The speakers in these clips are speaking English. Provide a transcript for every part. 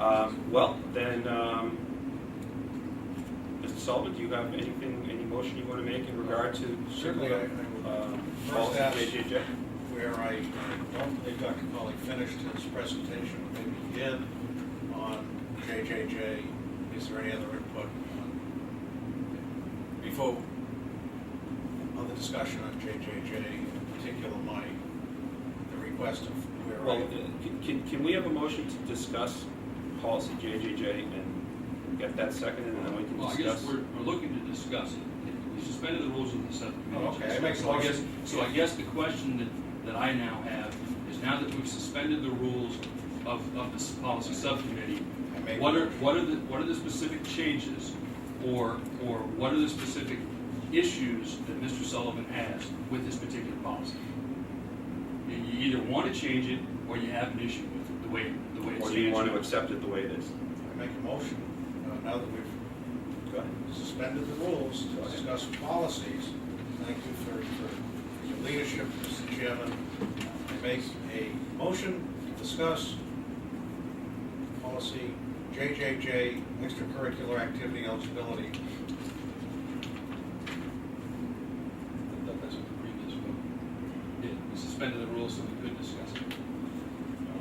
Well, then, Mr. Sullivan, do you have anything, any motion you want to make in regard to Certainly, I would policy first ask JJJ? where I don't believe Dr. Colley finished his presentation, maybe he did, on JJJ. Is there any other input before on the discussion on JJJ, in particular the request of where Well, can we have a motion to discuss policy JJJ and get that seconded, and then we can Well, I discuss? guess we're looking to discuss it. We suspended the rules of the subcommittee. Oh, okay. I make a So motion. I guess the question that I now have is, now that we've suspended the rules of this policy subcommittee, what are the specific changes, or what are the specific issues that Mr. Sullivan has with this particular policy? You either want to change it, or you have an issue with it, the way it's Or do you want to changed. accept it the way it is? I make a motion, now that we've Go ahead. suspended the rules to discuss policies. Thank you for your leadership, Mr. Chairman. I make a motion to discuss policy JJJ, extracurricular activity eligibility. That's what the previous vote did. We suspended the rules so we could discuss it.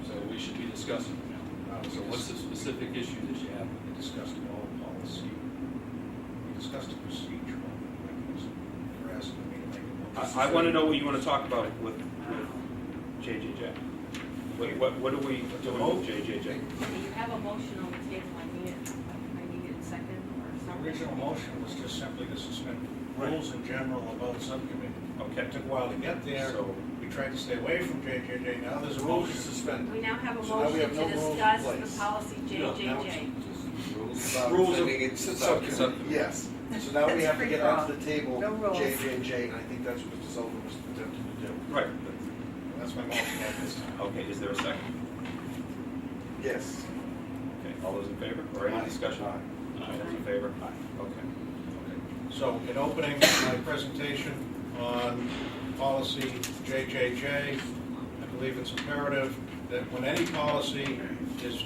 So we should be discussing it now. So what's the specific issue that you have? We discussed all policy. We discussed a procedural mechanism. You're asking me to make a motion. I want to know what you want to talk about with JJJ. What are we doing with JJJ? You have a motion on the table, I need it second or The something. original motion was just simply to suspend rules in general about subcommittee. Okay. It took a while to get there. So- We tried to stay away from JJJ. Now there's a Rules motion. to suspend. We now have a So now we motion have no to rules in discuss place. the policy Now JJJ. it's Rules of sending it to subcommittee. Yes. So now we That's have to free get for all. onto the table, No rules. JJJ, and I think that's what Mr. Sullivan was attempting to do. Right. That's my motion at this time. Okay, is there a second? Yes. Okay, all those in favor, or any Aye. discussion? Aye. All those in favor? Aye. Okay. So in opening my presentation on policy JJJ, I believe it's imperative that when any policy is,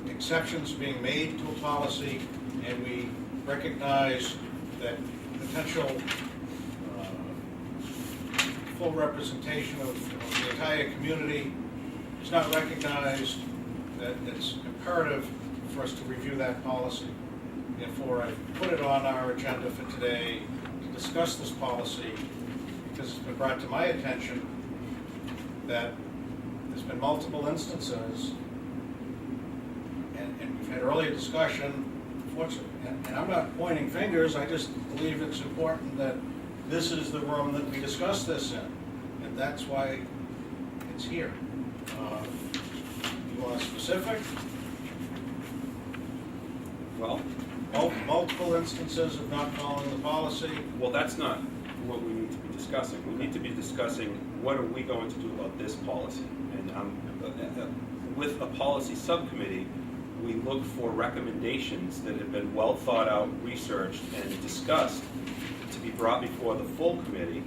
exceptions being made to a policy, and we recognize that potential full representation of the entire community is not recognized, that it's imperative for us to review that policy. Therefore, I put it on our agenda for today to discuss this policy, because it's been brought to my attention that there's been multiple instances, and we've had earlier discussion, fortunately, and I'm not pointing fingers, I just believe it's important that this is the room that we discuss this in, and that's why it's here. You want specific? Well, Multiple instances of not following the policy. well, that's not what we need to be discussing. We need to be discussing what are we going to do about this policy. And with a policy subcommittee, we look for recommendations that have been well thought out, researched, and discussed to be brought before the full committee,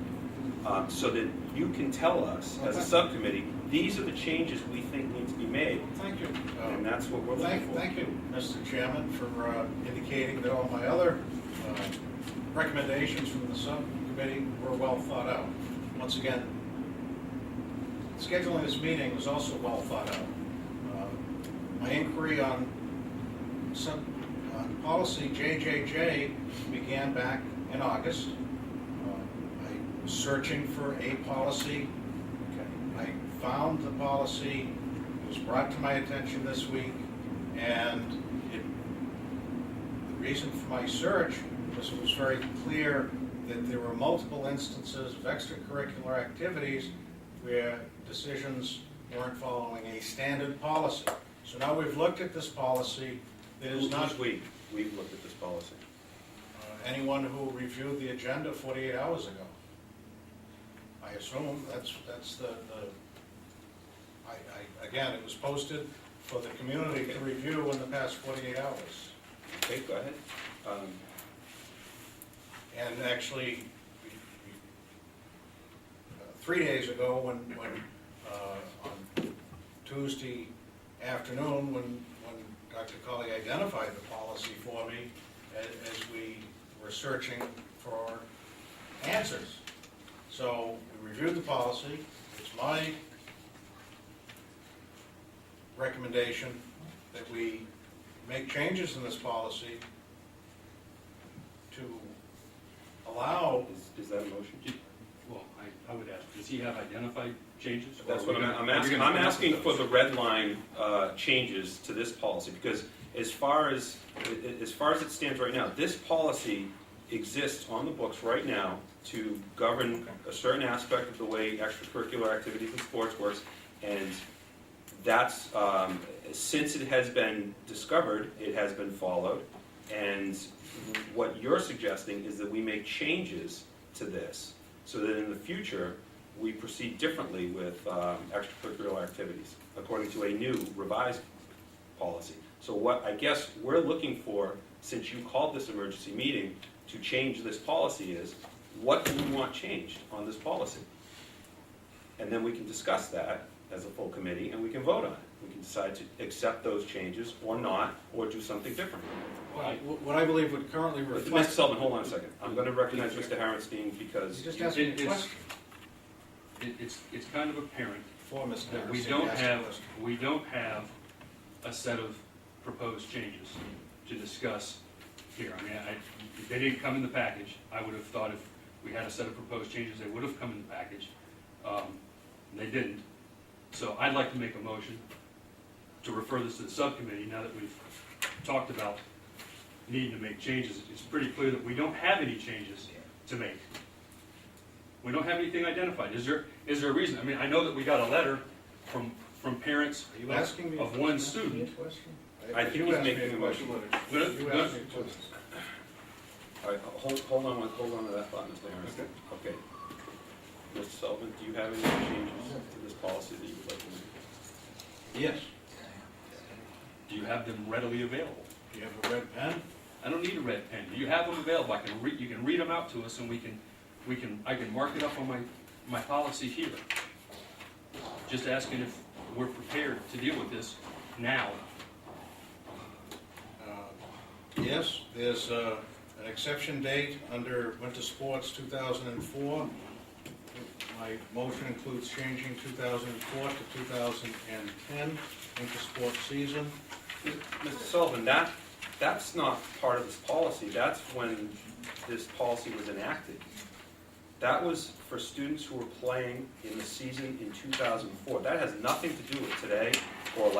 so that you can tell us, as a subcommittee, these are the changes we think need to be made, Thank you. and that's what we're looking for. Thank you, Mr. Chairman, for indicating that all my other recommendations from the subcommittee were well thought out. Once again, scheduling this meeting was also well thought out. My inquiry on policy JJJ began back in August. I was searching for a policy. I found the policy, it was brought to my attention this week, and the reason for my search was it was very clear that there were multiple instances of extracurricular activities where decisions weren't following a standard policy. So now we've looked at this policy. It is not We've looked at this policy. anyone who reviewed the agenda 48 hours ago. I assume that's again, it was posted for the community to review in the past 48 hours. Okay, go ahead. And actually, 3 days ago, when on Tuesday, afternoon when Dr. Colley identified the policy for me as we were searching for answers. So we reviewed the policy. It's my recommendation that we make changes in this policy to allow. Is that a motion? Well, I would ask, does he have identified changes? That's Or what are we I'm gonna- asking. are we I'm gonna come up asking with for those? the red line changes to this policy, because as far as it stands right now, this policy exists on the books right now to govern a certain aspect of the way extracurricular activities and sports works, and that's, since it has been discovered, it has been followed, and what you're suggesting is that we make changes to this, so that in the future, we proceed differently with extracurricular activities, according to a new revised policy. So what I guess we're looking for, since you called this emergency meeting to change this policy, is what do we want changed on this policy? And then we can discuss that as a full committee, and we can vote on it. We can decide to accept those changes or not, or do something different. What I believe would currently Mr. reflect. Sullivan, hold on a second. I'm going to recognize Mr. Harenstein because You just asked me a It's- question. It's kind of apparent For Mr. that we Harrison, don't asked a have, question. we don't have a set of proposed changes to discuss here. I mean, if they didn't come in the package, I would have thought if we had a set of proposed changes, they would have come in the package. They didn't. So I'd like to make a motion to refer this to the subcommittee, now that we've talked about needing to make changes. It's pretty clear that we don't have any changes to make. We don't have anything identified. Is there a reason? I mean, I know that we got a letter from parents Are you asking me? of one asking me a student. question? I think You he's asked me making a motion. Good, You good. asked me a question. All right, hold on to that thought, Mr. Harrison. Okay. Mr. Sullivan, do you have any changes to this policy that you would like to make? Yes. Do you have them readily available? Do you have a red pen? I don't need a red pen. Do you have them available? You can read them out to us, and I can mark it up on my policy here. Just asking if we're prepared to deal with this now. Yes, there's an exception date under Winter Sports 2004. My motion includes changing 2004 to 2010 Winter Sports season. Mr. Sullivan, that's not part of this policy. That's when this policy was enacted. That was for students who were playing in the season in 2004. That has nothing to do with today or last.